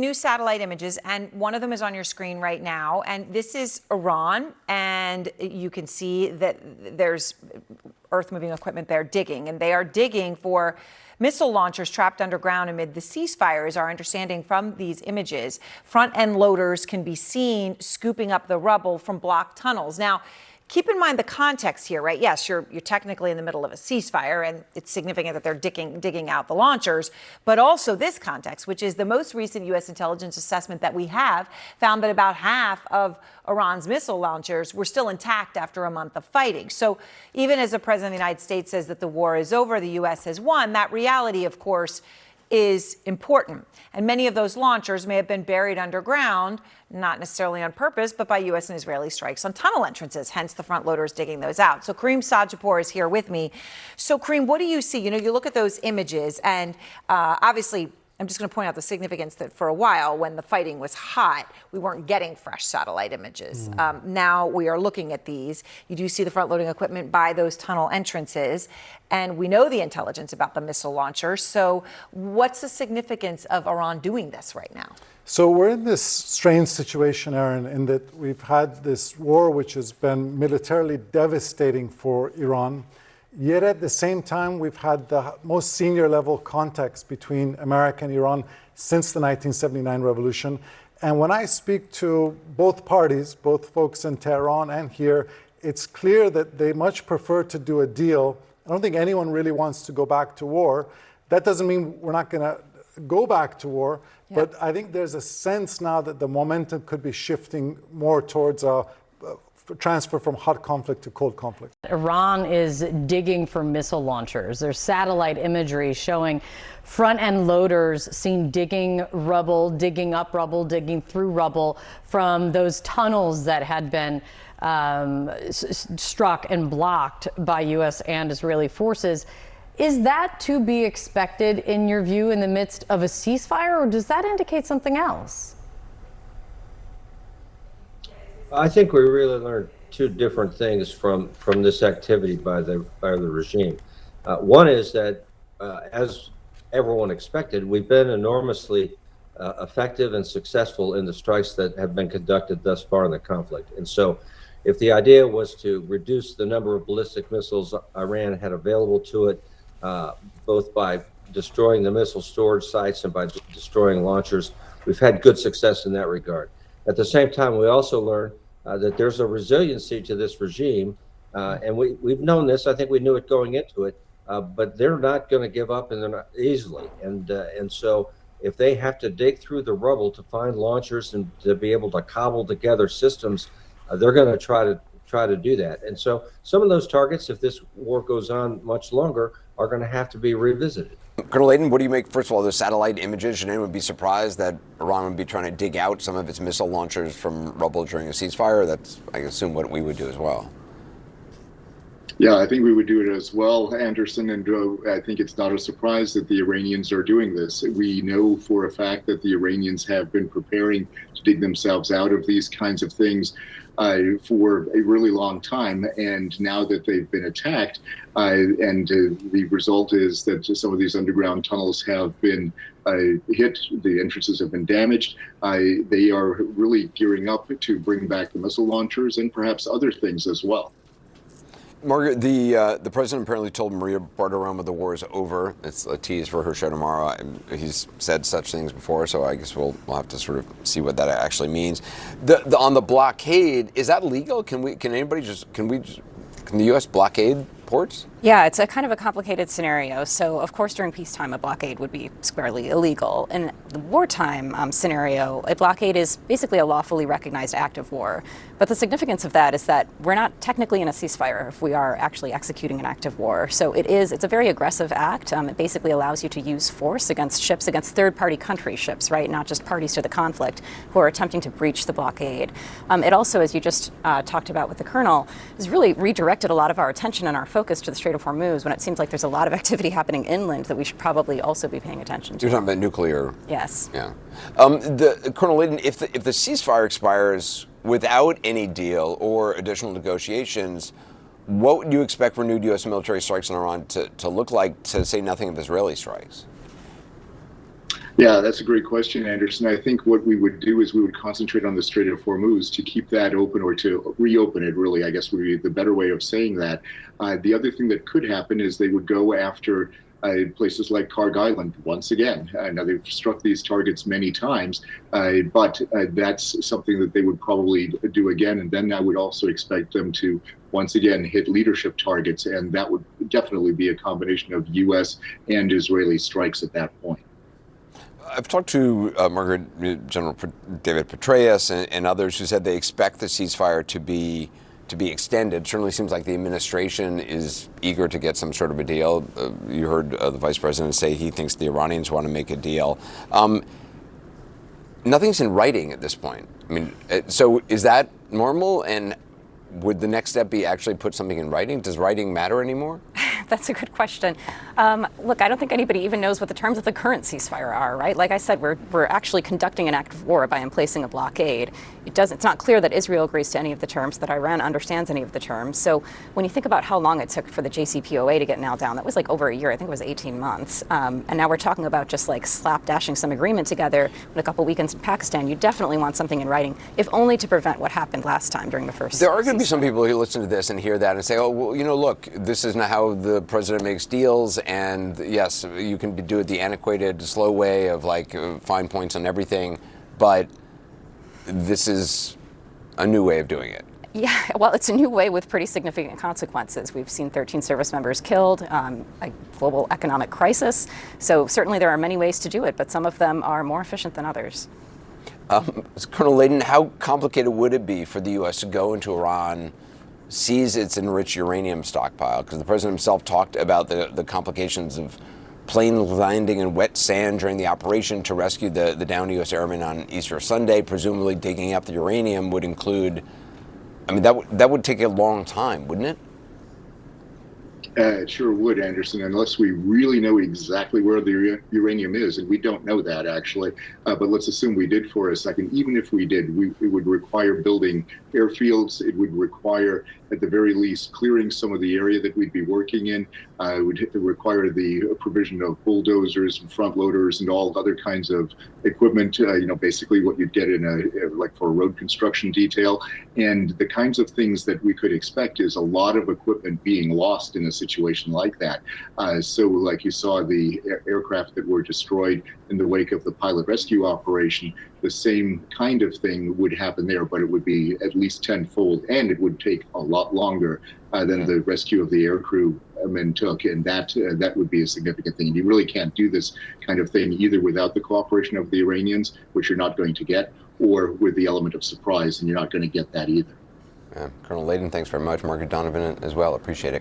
New satellite images, and one of them is on your screen right now. And this is Iran, and you can see that there's earth-moving equipment there digging, and they are digging for missile launchers trapped underground amid the ceasefire, is our understanding from these images. Front-end loaders can be seen scooping up the rubble from blocked tunnels. Now, keep in mind the context here, right? Yes, you're technically in the middle of a ceasefire, and it's significant that they're digging out the launchers, but also this context, which is the most recent U.S. intelligence assessment that we have, found that about half of Iran's missile launchers were still intact after a month of fighting. So even as the president of the United States says that the war is over, the U.S. has won, that reality, of course, is important. And many of those launchers may have been buried underground, not necessarily on purpose, but by U.S. and Israeli strikes on tunnel entrances, hence the front loaders digging those out. So Karim Sadjadpour is here with me. So Karim, what do you see? You know, you look at those images, and obviously, I'm just going to point out the significance that for a while, when the fighting was hot, we weren't getting fresh satellite images. Now we are looking at these. You do see the front-loading equipment by those tunnel entrances, and we know the intelligence about the missile launcher. So what's the significance of Iran doing this right now? So we're in this strange situation, Erin, in that we've had this war which has been militarily devastating for Iran. Yet at the same time, we've had the most senior level contacts between America and Iran since the 1979 revolution. And when I speak to both parties, both folks in Tehran and here, it's clear that they much prefer to do a deal. I don't think anyone really wants to go back to war. That doesn't mean we're not going to go back to war, but I think there's a sense now that the momentum could be shifting more towards a transfer from hot conflict to cold conflict. Iran is digging for missile launchers. There's satellite imagery showing front-end loaders seen digging rubble, digging up rubble, digging through rubble from those tunnels that had been struck and blocked by U.S. and Israeli forces. Is that to be expected, in your view, in the midst of a ceasefire, or does that indicate something else? I think we really learned two different things from this activity by the regime. One is that, as everyone expected, we've been enormously effective and successful in the strikes that have been conducted thus far in the conflict. And so, if the idea was to reduce the number of ballistic missiles Iran had available to it, both by destroying the missile storage sites and by destroying launchers, we've had good success in that regard. At the same time, we also learned that there's a resiliency to this regime, and we've known this. I think we knew it going into it, but they're not going to give up, and they're not easily. And so, if they have to dig through the rubble to find launchers and to be able to cobble together systems, they're going to try to do that. And so, some of those targets, if this war goes on much longer, are going to have to be revisited. Colonel Leighton, what do you make, first of all, the satellite images? Should anyone be surprised that Iran would be trying to dig out some of its missile launchers from rubble during a ceasefire? That's, I assume, what we would do as well. Yeah, I think we would do it as well, Anderson, and I think it's not a surprise that the Iranians are doing this. We know for a fact that the Iranians have been preparing to dig themselves out of these kinds of things for a really long time, and now that they've been attacked, and the result is that some of these underground tunnels have been hit, the entrances have been damaged, they are really gearing up to bring back the missile launchers and perhaps other things as well. Margaret, the president apparently told Maria Bartiromo the war is over. It's a tease for her show tomorrow. He's said such things before, so I guess we'll have to sort of see what that actually means. On the blockade, is that legal? Can the U.S. blockade ports? Yeah, it's a kind of a complicated scenario. So, of course, during peacetime, a blockade would be squarely illegal. In the wartime scenario, a blockade is basically a lawfully recognized act of war. But the significance of that is that we're not technically in a ceasefire if we are actually executing an act of war. So it's a very aggressive act. It basically allows you to use force against ships, against third-party country ships, right? Not just parties to the conflict who are attempting to breach the blockade. It also, as you just talked about with the Colonel, has really redirected a lot of our attention and our focus to the Strait of Hormuz when it seems like there's a lot of activity happening inland that we should probably also be paying attention to. You're talking about nuclear. Yes. Yeah. Colonel Leighton, if the ceasefire expires without any deal or additional negotiations, what would you expect renewed U.S. military strikes on Iran to look like, to say nothing of Israeli strikes? Yeah, that's a great question, Anderson. I think what we would do is we would concentrate on the Strait of Hormuz to keep that open, or to reopen it, really, I guess would be the better way of saying that. The other thing that could happen is they would go after places like Karg Island once again. Now, they've struck these targets many times, but that's something that they would probably do again. And then I would also expect them to once again hit leadership targets. And that would definitely be a combination of U.S. and Israeli strikes at that point. I've talked to General David Petraeus and others who said they expect the ceasefire to be extended. It certainly seems like the administration is eager to get some sort of a deal. You heard the vice president say he thinks the Iranians want to make a deal. Nothing's in writing at this point. I mean, so is that normal? And would the next step be actually put something in writing? Does writing matter anymore? That's a good question. Look, I don't think anybody even knows what the terms of the current ceasefire are, right? Like I said, we're actually conducting an act of war by emplacing a blockade. It's not clear that Israel agrees to any of the terms, that Iran understands any of the terms. So when you think about how long it took for the JCPOA to get nailed down, that was like over a year. I think it was 18 months. And now we're talking about just like slapdashing some agreement together in a couple weekends in Pakistan. You definitely want something in writing, if only to prevent what happened last time during the first. There are going to be some people who listen to this and hear that and say, oh, well, look, this isn't how the president makes deals, and yes, you can do it the antiquated, slow way of like fine points on everything, but this is a new way of doing it. Yeah, well, it's a new way with pretty significant consequences. We've seen 13 service members killed, a global economic crisis. So certainly there are many ways to do it, but some of them are more efficient than others. Colonel Leighton, how complicated would it be for the U.S. to go into Iran, seize its enriched uranium stockpile? Because the president himself talked about the complications of plane landing in wet sand during the operation to rescue the downed U.S. airmen on Easter Sunday. Presumably digging up the uranium would include, I mean, that would take a long time, wouldn't it? It sure would, Anderson, unless we really know exactly where the uranium is, and we don't know that actually. But let's assume we did for a second. Even if we did, it would require building airfields. It would require, at the very least, clearing some of the area that we'd be working in. It would require the provision of bulldozers and front loaders and all other kinds of equipment. Basically what you'd get in like for a road construction detail. And the kinds of things that we could expect is a lot of equipment being lost in a situation like that. So like you saw the aircraft that were destroyed in the wake of the pilot rescue operation, the same kind of thing would happen there, but it would be at least tenfold, and it would take a lot longer than the rescue of the aircrew men took, and that would be a significant thing. And you really can't do this kind of thing either without the cooperation of the Iranians, which you're not going to get, or with the element of surprise, and you're not going to get that either. Colonel Leighton, thanks very much. Margaret Donovan as well. Appreciate it.